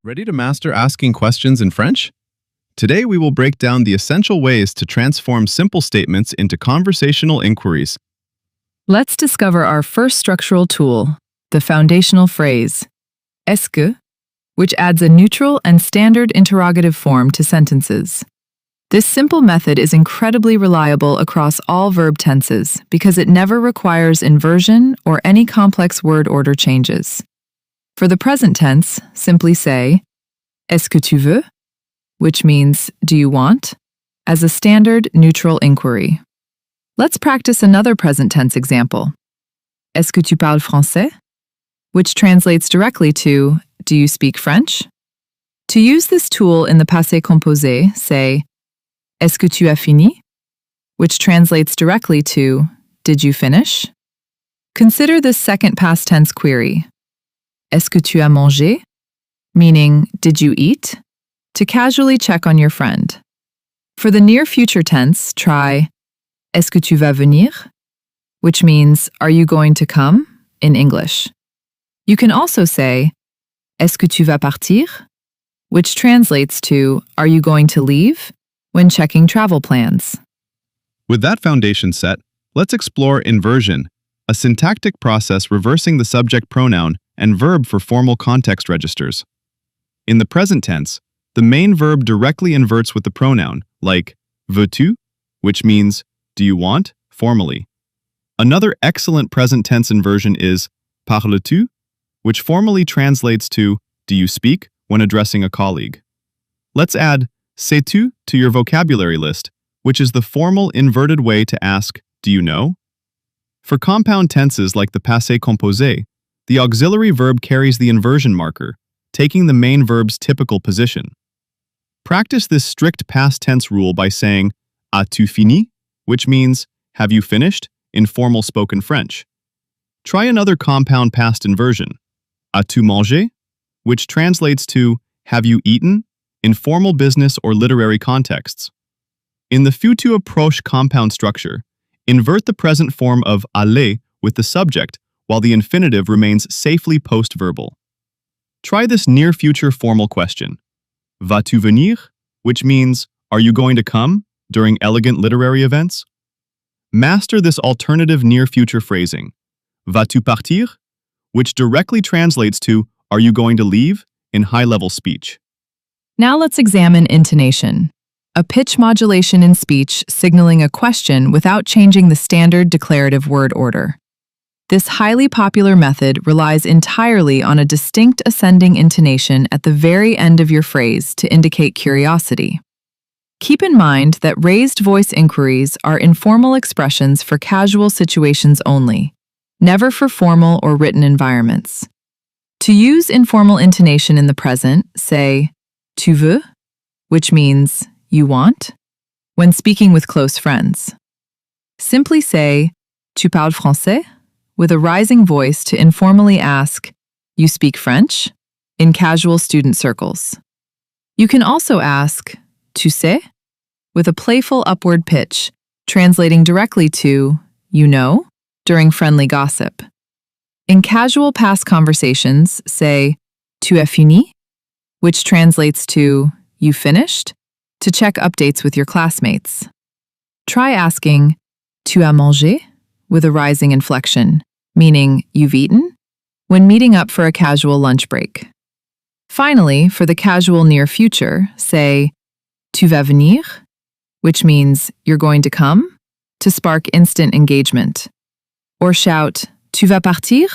Ready to master asking questions in French? Today we will break down the essential ways to transform simple statements into conversational inquiries. Let's discover our first structural tool, the foundational phrase, Est-ce, which adds a neutral and standard interrogative form to sentences. This simple method is incredibly reliable across all verb tenses because it never requires inversion or any complex word order changes. For the present tense, simply say, Est-ce que tu veux? Which means, do you want? As a standard neutral inquiry. Let's practice another present tense example. Est-ce que tu parles français? Which translates directly to, do you speak French? To use this tool in the Passé Composé, say, Est-ce que tu as fini? Which translates directly to, did you finish? Consider this second past tense query. Est-ce que tu as mangé? Meaning, did you eat? To casually check on your friend. For the near future tense, try Est-ce que tu vas venir? Which means, are you going to come? In English. You can also say Est-ce que tu vas partir? Which translates to, are you going to leave? When checking travel plans. With that foundation set, let's explore inversion, a syntactic process reversing the subject pronoun and verb for formal context registers. In the present tense, the main verb directly inverts with the pronoun, like veux-tu, which means do you want, formally. Another excellent present tense inversion is parles-tu, which formally translates to do you speak when addressing a colleague. Let's add sais-tu to your vocabulary list, which is the formal inverted way to ask, do you know? For compound tenses like the Passé Composé, the auxiliary verb carries the inversion marker, taking the main verb's typical position. Practice this strict past tense rule by saying as-tu fini, which means have you finished, in formal spoken French. Try another compound past inversion, as-tu mangé, which translates to have you eaten, in formal business or literary contexts. In the Futur Proche compound structure, invert the present form of aller with the subject while the infinitive remains safely post-verbal. Try this near-future formal question. Vas-tu venir? Which means, are you going to come, during elegant literary events? Master this alternative near-future phrasing. Vas-tu partir? Which directly translates to, are you going to leave, in high-level speech. Now let's examine intonation, a pitch modulation in speech signaling a question without changing the standard declarative word order. This highly popular method relies entirely on a distinct ascending intonation at the very end of your phrase to indicate curiosity. Keep in mind that raised voice inquiries are informal expressions for casual situations only, never for formal or written environments. To use informal intonation in the present, say, tu veux, which means you want, when speaking with close friends. Simply say, tu parles français? With a rising voice to informally ask, you speak French? In casual student circles. You can also ask, tu sais? With a playful upward pitch, translating directly to, you know? During friendly gossip. In casual past conversations, say, tu as fini? Which translates to, you finished? To check updates with your classmates. Try asking, tu as mangé? With a rising inflection, meaning you've eaten? When meeting up for a casual lunch break. Finally, for the casual near future, say, tu vas venir? Which means you're going to come? To spark instant engagement. Or shout, tu vas partir?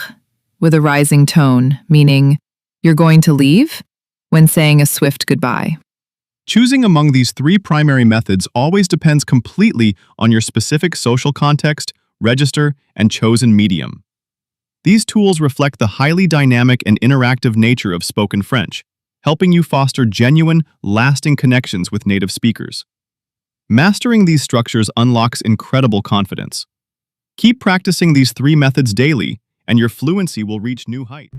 With a rising tone, meaning you're going to leave? When saying a swift goodbye. Choosing among these three primary methods always depends completely on your specific social context, register, and chosen medium. These tools reflect the highly dynamic and interactive nature of spoken French, helping you foster genuine, lasting connections with native speakers. Mastering these structures unlocks incredible confidence. Keep practicing these three methods daily, and your fluency will reach new heights.